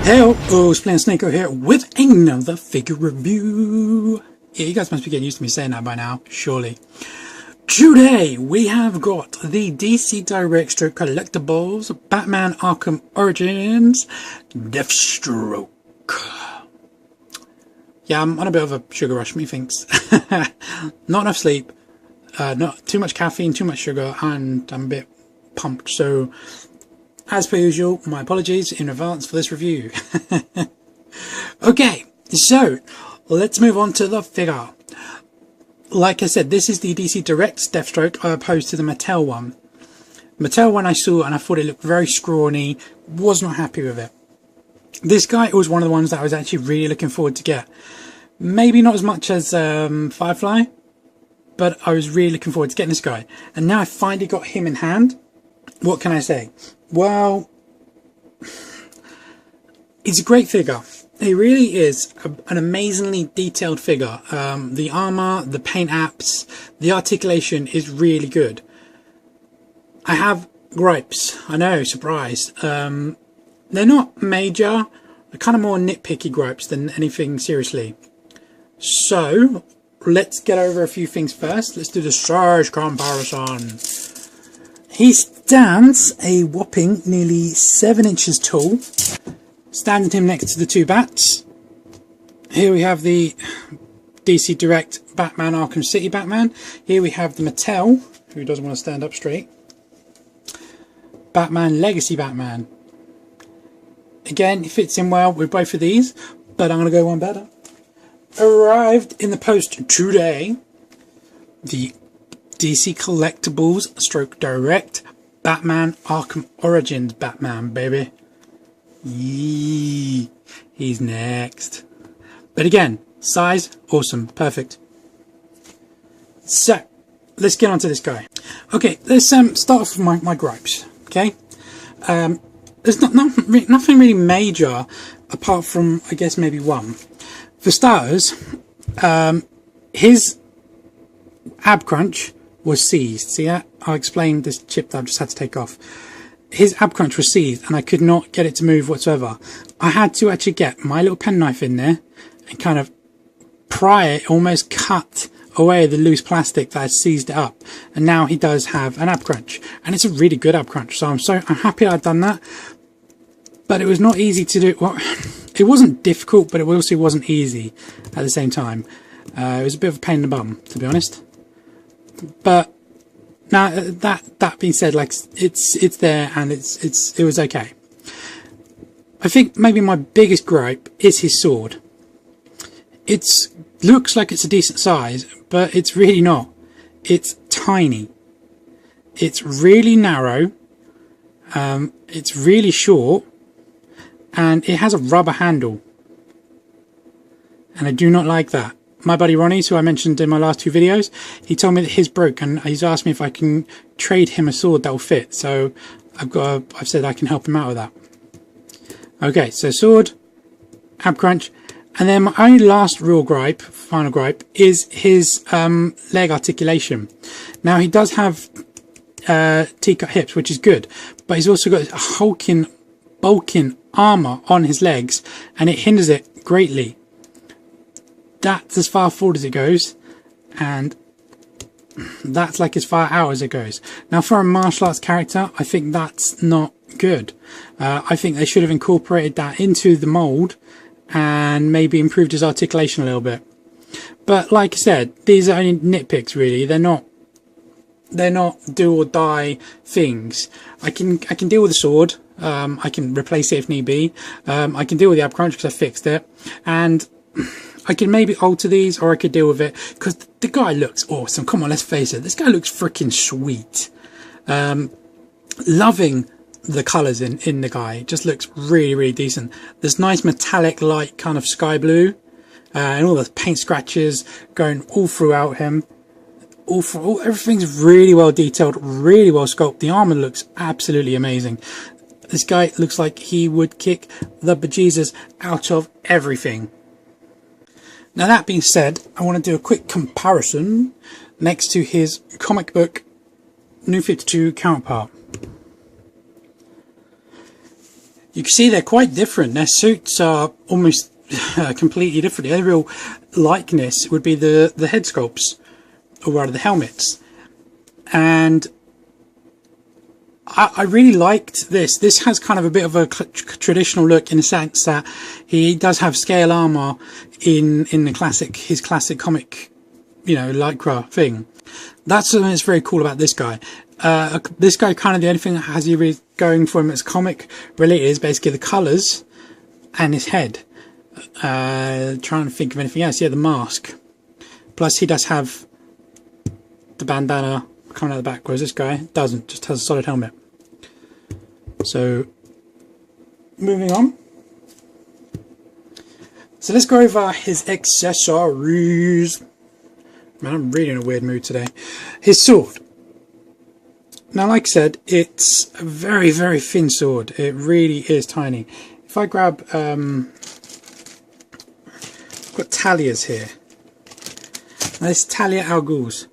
Hello, Splendid Snako here with another figure review. Yeah, you guys must be getting used to me saying that by now, surely. Today we have got the DC Deathstroke Collectables Batman Arkham Origins Deathstroke. Yeah, I'm on a bit of a sugar rush, methinks. Not enough sleep, not too much caffeine, too much sugar, and I'm a bit pumped, so as per usual, my apologies in advance for this review. Okay, so let's move on to the figure. Like I said, this is the DC Direct Deathstroke opposed to the Mattel one. Mattel one I saw and I thought it looked very scrawny, was not happy with it. This guy was one of the ones that I was actually really looking forward to get. Maybe not as much as Firefly, but I was really looking forward to getting this guy. And now I finally got him in hand. What can I say? Well, it's a great figure. It really is an amazingly detailed figure. The armor, the paint apps, the articulation is really good. I have gripes. I know, surprise. They're not major. They're kind of more nitpicky gripes than anything seriously. So, let's get over a few things first. Let's do the size comparison. He stands a whopping nearly 7 inches tall, standing him next to the two bats. Here we have the DC Direct Batman Arkham City Batman. Here we have the Mattel, who doesn't want to stand up straight, Batman Legacy Batman. Again, it fits in well with both of these, but I'm going to go one better. Arrived in the post today, the DC Collectables Stroke Direct Batman Arkham Origins Batman, baby. Yee, he's next. But again, size, awesome, perfect. So, let's get on to this guy. Okay, let's start off with my gripes, okay? There's nothing really major, apart from, I guess, maybe one. For starters, his ab crunch was seized. See that? I'll explain this chip that I've just had to take off. His ab crunch was seized and I could not get it to move whatsoever. I had to actually get my little penknife in there and kind of pry it, almost cut away the loose plastic that had seized it up. And now he does have an ab crunch, and it's a really good ab crunch. So I'm happy I've done that. But it was not easy to do. Well, it wasn't difficult, but it also wasn't easy at the same time. It was a bit of a pain in the bum, to be honest. But now that being said, like it's there and it was okay. I think maybe my biggest gripe is his sword. It looks like it's a decent size, but it's really not. It's tiny. It's really narrow. It's really short, and it has a rubber handle, and I do not like that. My buddy Ronnie, who I mentioned in my last two videos, he told me that his broke, and he's asked me if I can trade him a sword that will fit. So I've said I can help him out with that. Okay, so sword, ab crunch, and then my only last real gripe, final gripe, is his leg articulation. Now he does have T-cut hips, which is good, but he's also got a hulking, bulking armor on his legs, and it hinders it greatly. That's as far forward as it goes, and that's like as far out as it goes. Now, for a martial arts character, I think that's not good. I think they should have incorporated that into the mold and maybe improved his articulation a little bit. But like I said, these are only nitpicks, really. They're not do or die things. I can deal with the sword. I can replace it if need be. I can deal with the ab crunch because I fixed it, and I can maybe alter these, or I could deal with it because the guy looks awesome. Come on, let's face it. This guy looks freaking sweet. Loving the colours in the guy. It just looks really, really decent. There's nice metallic light kind of sky blue, and all the paint scratches going all throughout him. Everything's really well detailed, really well sculpted. The armour looks absolutely amazing. This guy looks like he would kick the bejesus out of everything. Now, that being said, I want to do a quick comparison next to his comic book New 52 counterpart. You can see they're quite different. Their suits are almost completely different. The real likeness would be the head sculpts, or rather the helmets. And I really liked this. This has kind of a bit of a traditional look, in the sense that he does have scale armor in the his classic comic, you know, lycra thing. That's something that's very cool about this guy. This guy, kind of the only thing that has you really going for him as comic related is basically the colours and his head. Trying to think of anything else. Yeah, the mask. Plus he does have the bandana coming out the back, whereas this guy doesn't, just has a solid helmet. So moving on, so let's go over his accessories. Man, I'm really in a weird mood today. His sword. Now, like I said, it's a very, very thin sword. It really is tiny. If I grab I've got Talia's here. Now, this is Talia Al Ghul's.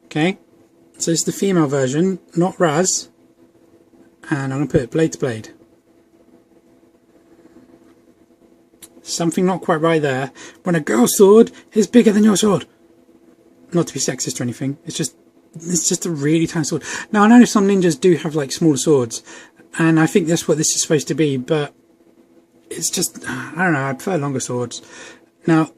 Okay, so it's the female version, not Raz, and I'm going to put it blade to blade. Something not quite right there. When a girl's sword is bigger than your sword. Not to be sexist or anything, it's just a really tiny sword. Now, I know some ninjas do have like smaller swords, and I think that's what this is supposed to be, but it's just, I don't know, I prefer longer swords. Now,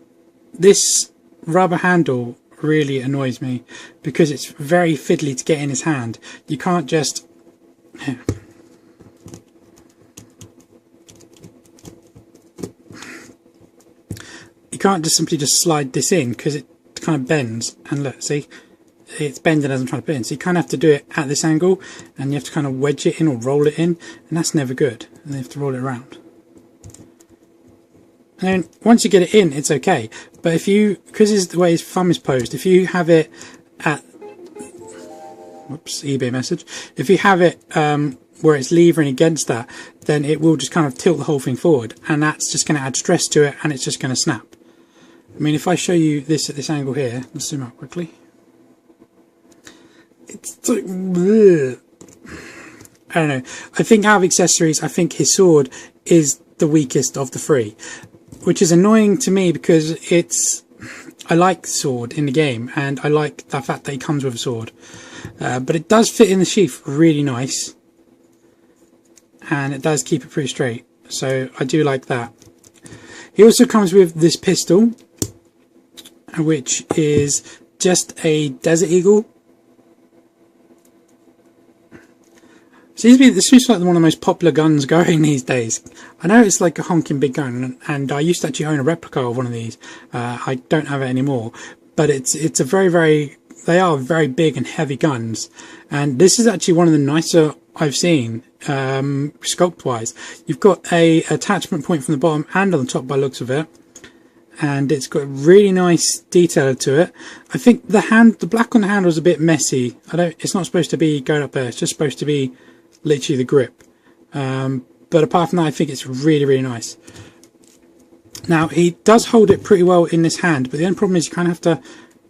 this rubber handle really annoys me because it's very fiddly to get in his hand. You can't just simply just slide this in, because it kind of bends, and look, see, it's bending as I'm trying to put it in. So you kind of have to do it at this angle, and you have to kind of wedge it in or roll it in, and that's never good. And then you have to roll it around. And then once you get it in, it's okay. But if you, because it's the way his thumb is posed, if you have it at, whoops, eBay message. If you have it where it's levering against that, then it will just kind of tilt the whole thing forward, and that's just going to add stress to it, and it's just going to snap. I mean, if I show you this at this angle here, let's zoom out quickly. It's like, bleh. I don't know. I think out of accessories, I think his sword is the weakest of the three, which is annoying to me because I like the sword in the game, and I like the fact that he comes with a sword. But it does fit in the sheath really nice, and it does keep it pretty straight, so I do like that. He also comes with this pistol, which is just a Desert Eagle. This seems like one of the most popular guns going these days. I know it's like a honking big gun, and I used to actually own a replica of one of these. I don't have it anymore, but it's a they are very big and heavy guns, and this is actually one of the nicer I've seen, sculpt wise. You've got a attachment point from the bottom and on the top by the looks of it, and it's got a really nice detail to it. I think the black on the handle is a bit messy. It's not supposed to be going up there, it's just supposed to be literally the grip. But apart from that, I think it's really, really nice. Now, he does hold it pretty well in this hand, but the only problem is you kind of have to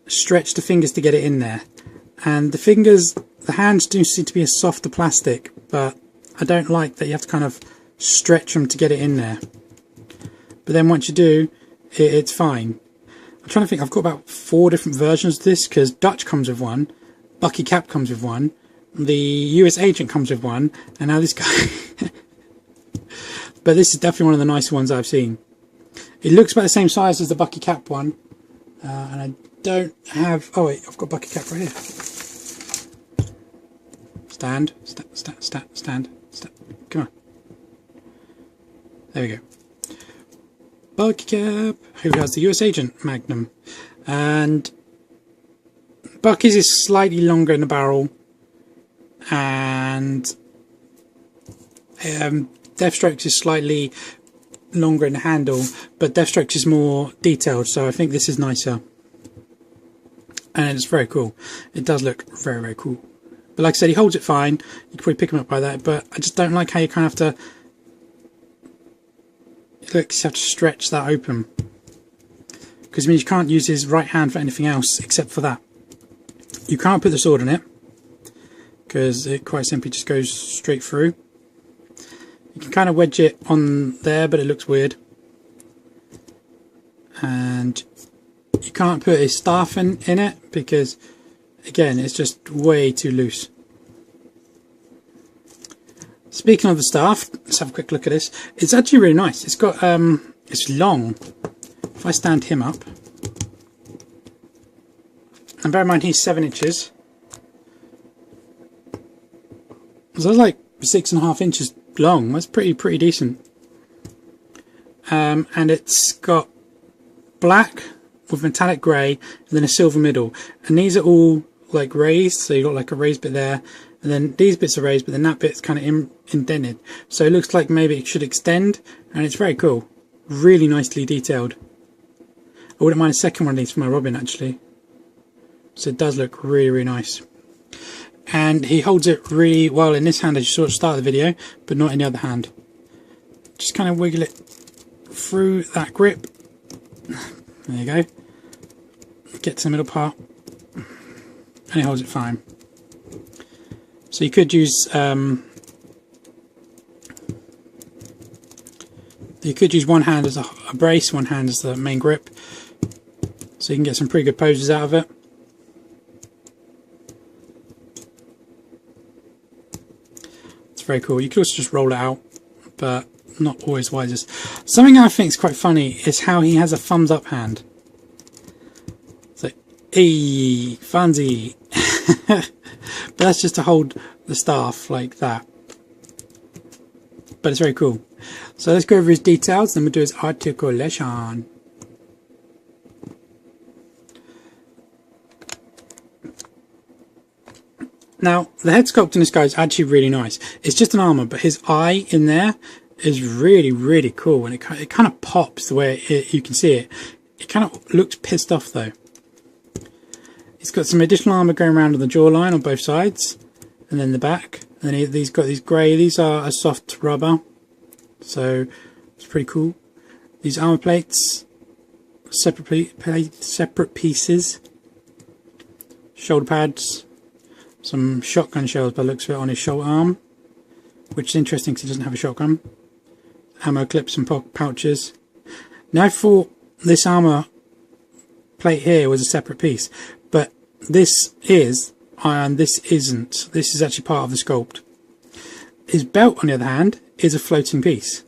stretch the fingers to get it in there. And the hands do seem to be a softer plastic, but I don't like that you have to kind of stretch them to get it in there. But then once you do, it's fine. I'm trying to think, I've got about 4 different versions of this, because Dutch comes with one, Bucky Cap comes with one, the US Agent comes with one, and now this guy. But this is definitely one of the nicer ones I've seen. It looks about the same size as the Bucky Cap one, and I don't have, oh wait, I've got Bucky Cap right here. Stand, come on. There we go. Bucky Cap, who has the US Agent Magnum, and Bucky's is slightly longer in the barrel, and Deathstroke's is slightly longer in the handle, but Deathstroke's is more detailed, so I think this is nicer, and it's very cool. It does look very, very cool. But like I said, he holds it fine. You can probably pick him up by that, but I just don't like how you kind of have to, you have to stretch that open, because it means you can't use his right hand for anything else except for that. You can't put the sword in it, because it quite simply just goes straight through. You can kind of wedge it on there, but it looks weird. And you can't put his staff in it because, again, it's just way too loose. Speaking of the staff, let's have a quick look at this. It's actually really nice. It's got it's long. If I stand him up, and bear in mind he's 7 inches, so that's like 6.5 inches long. That's pretty decent. And it's got black with metallic grey and then a silver middle, and these are all like raised, so you've got like a raised bit there, and then these bits are raised, but then that bit's kind of indented, so it looks like maybe it should extend, and it's very cool, really nicely detailed. I wouldn't mind a second one of these for my Robin actually, so it does look really nice. And he holds it really well in this hand as you saw at the start of the video, but not in the other hand. Just kind of wiggle it through that grip. There you go. Get to the middle part, and he holds it fine. So you could use one hand as a brace, one hand as the main grip, so you can get some pretty good poses out of it. It's very cool. You could also just roll it out, but not always wisest. Something I think is quite funny is how he has a thumbs up hand. It's like, hey, fancy. But that's just to hold the staff like that. But it's very cool. So let's go over his details, then we'll do his articulation. Now, the head sculpt in this guy is actually really nice. It's just an armour, but his eye in there is really cool, and it kind of pops the way you can see it. It kind of looks pissed off though. He's got some additional armour going around on the jawline on both sides, and then the back. And then he's got these grey, these are a soft rubber, so it's pretty cool. These armour plates, separate pieces, shoulder pads, some shotgun shells by the looks of it on his shoulder arm, which is interesting because he doesn't have a shotgun. Ammo clips and pouches. Now I thought this armour plate here was a separate piece, but this is, and this isn't. This is actually part of the sculpt. His belt, on the other hand, is a floating piece,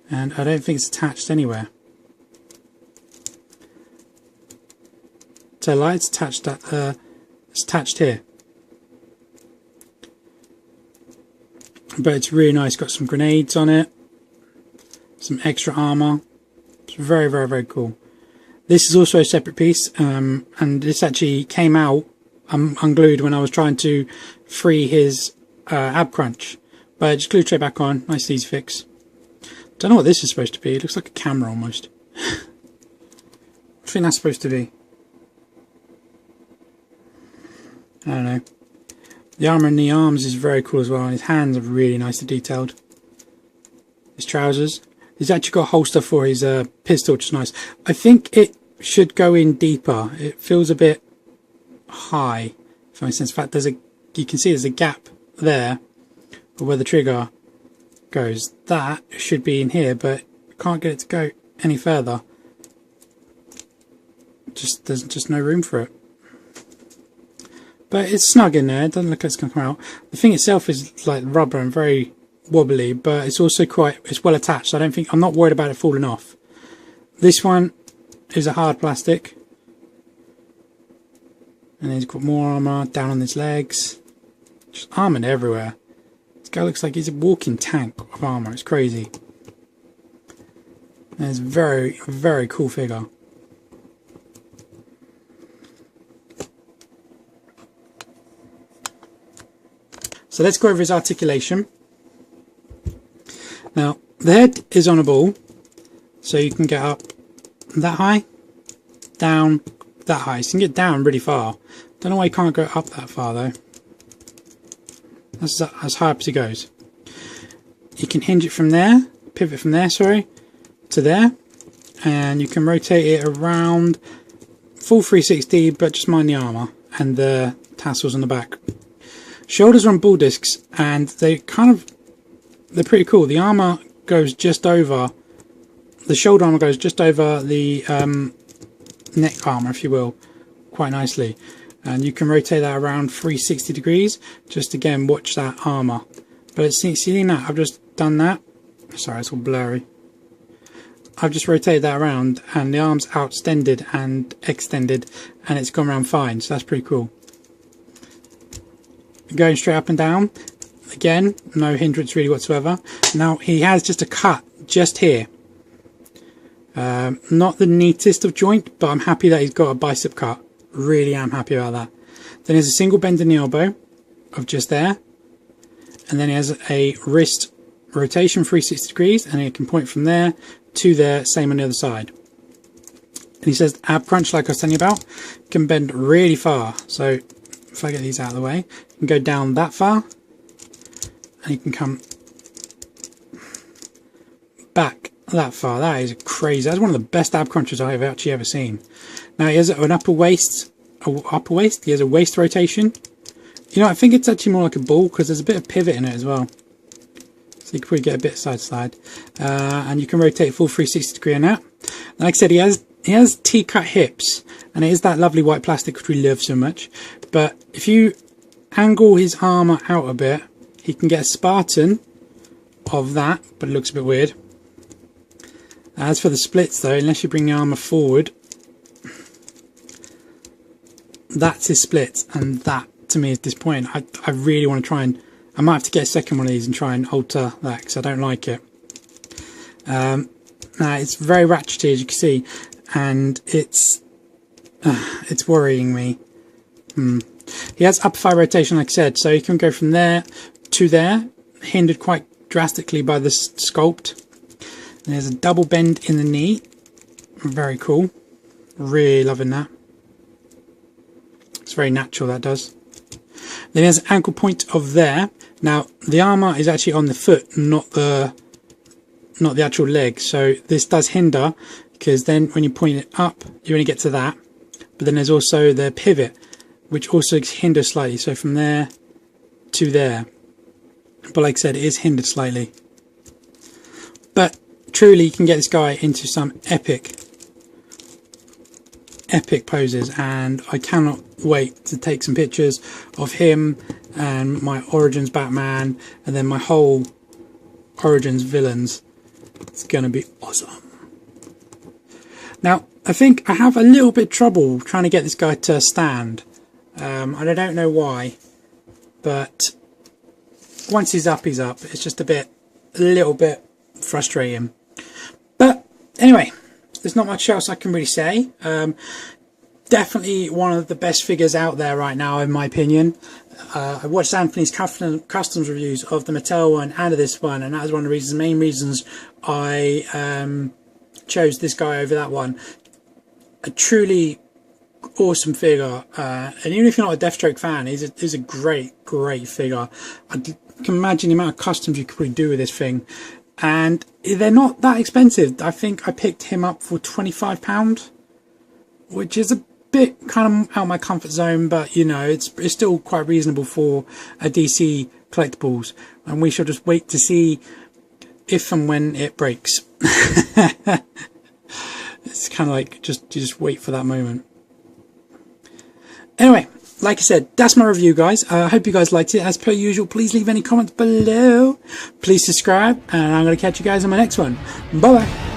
and I don't think it's attached anywhere. So it's attached at it's attached here, but it's really nice. Got some grenades on it, some extra armor. It's very cool. This is also a separate piece, and this actually came out unglued when I was trying to free his ab crunch, but just glued straight back on. Nice easy fix. Don't know what this is supposed to be. It looks like a camera almost. I think that's supposed to be. I don't know. The armour in the arms is very cool as well, and his hands are really nicely detailed. His trousers. He's actually got a holster for his pistol, which is nice. I think it should go in deeper. It feels a bit high, if that makes sense. In fact, you can see there's a gap there where the trigger goes. That should be in here, but can't get it to go any further. There's just no room for it. But it's snug in there. It doesn't look like it's going to come out. The thing itself is like rubber and very wobbly, but it's also it's well attached. So I'm not worried about it falling off. This one is a hard plastic, and then he's got more armour down on his legs. Just armour everywhere. This guy looks like he's a walking tank of armour. It's crazy. And it's a very cool figure. So let's go over his articulation. Now, the head is on a ball, so you can get up that high, down that high. So you can get down really far. Don't know why you can't go up that far though. That's as high up as it goes. You can hinge it from there, pivot from there, sorry, to there, and you can rotate it around full 360, but just mind the armour and the tassels on the back. Shoulders are on ball discs, and they kind of they're pretty cool. The armor goes just over, the shoulder armor goes just over the neck armor, if you will, quite nicely. And you can rotate that around 360 degrees. Just again, watch that armor. But see that? I've just done that. Sorry, it's all blurry. I've just rotated that around and the arm's outstended and extended and it's gone around fine. So that's pretty cool. Going straight up and down. Again, no hindrance really whatsoever. Now he has just a cut just here. Not the neatest of joint, but I'm happy that he's got a bicep cut. Really am happy about that. Then there's a single bend in the elbow of just there, and then he has a wrist rotation 360 degrees, and he can point from there to there, same on the other side. And he says ab crunch, like I was telling you about, can bend really far. So if I get these out of the way, you can go down that far and you can come back that far. That is crazy. That's one of the best ab crunches I've actually ever seen. Now he has an upper waist. He has a waist rotation. You know, I think it's actually more like a ball because there's a bit of pivot in it as well. So you can probably get a bit side to side, and you can rotate full 360 degree on that. Like I said, he has T-cut hips, and it is that lovely white plastic which we love so much. But if you angle his armor out a bit, he can get a Spartan of that, but it looks a bit weird. As for the splits though, unless you bring the armor forward, that's his splits, and that to me is disappointing. I really want to try and, I might have to get a second one of these and try and alter that because I don't like it. Now it's very ratchety, as you can see, and it's worrying me. He has upper thigh rotation, like I said, so you can go from there to there, hindered quite drastically by the Sculpt. And there's a double bend in the knee, very cool, really loving that. It's very natural, that does. Then there's an ankle point of there. Now the armor is actually on the foot, not the actual leg, so this does hinder because then when you point it up you only get to that, but then there's also the pivot which also hinders slightly, so from there to there. But like I said, it is hindered slightly. But truly you can get this guy into some epic poses, and I cannot wait to take some pictures of him and my Origins Batman and then my whole Origins villains. It's gonna be awesome. Now I think I have a little bit of trouble trying to get this guy to stand, and I don't know why, but once he's up, he's up. It's just a little bit frustrating. But anyway, there's not much else I can really say. Definitely one of the best figures out there right now, in my opinion. I watched Anthony's customs reviews of the Mattel one and of this one, and that was one of the main reasons I chose this guy over that one. A truly awesome figure, and even if you're not a Deathstroke fan, he's a great figure. I can imagine the amount of customs you could probably do with this thing, and they're not that expensive. I think I picked him up for £25, which is a bit kind of out of my comfort zone, but you know, it's still quite reasonable for a DC Collectables, and we shall just wait to see if and when it breaks. It's kind of like you just wait for that moment. Anyway, like I said, that's my review, guys. I hope you guys liked it. As per usual, please leave any comments below. Please subscribe, and I'm going to catch you guys on my next one. Bye bye.